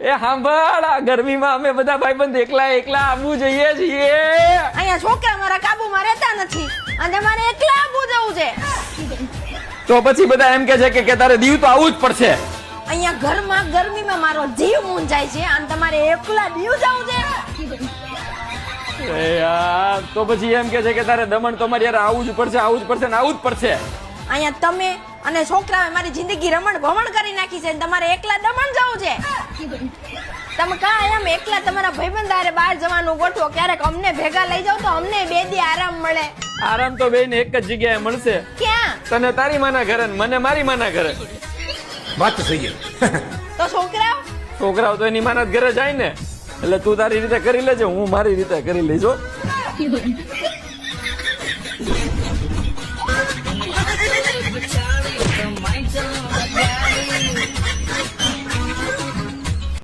એ સાંભળ, આ ગરમીમાં અમે બધા ભાઈબંધ એકલા એકલા આવવું જોઈએ છીએ. અહીંયા છોકરા મારા કાબુમાં રહેતા નથી અને મારે એકલા આવવું જવું છે. તો પછી બધા એમ કે છે કે તારે દીવ તો આવવું જ પડશે. અહીંયા ઘરમાં ગરમીમાં મારો જીવ મૂંઝાય છે અને તમારે એકલા દીવ જવું છે. એ યાર, તો પછી એમ કે છે કે તારે દમણ તો મારી યાર આવવું જ પડશે, આવવું જ પડશે ને આવવું જ પડશે. અહીંયા તમે અને છોકરાએ મારી જિંદગી રમણ ભમણ કરી નાખી છે અને તમારે એકલા દમણ જવું છે. તમે કા એમ એકલા તમારા ભાઈબંધ હારે બહાર જવાનું ગોઠવો, ક્યારેક અમને ભેગા લઈ જાવ તો અમને બે દી આરામ મળે. આરામ તો બેન એક જ જગ્યાએ મળશે. ક્યાં? તને તારી માના ઘરે ને મને મારી માના ઘરે. વાત તો સહી છે. તો છોકરાઓ છોકરાઓ તો એની માના જ ઘરે જાય ને. એટલે તું તારી રીતે કરી લેજે, હું મારી રીતે કરી લઈશ હો.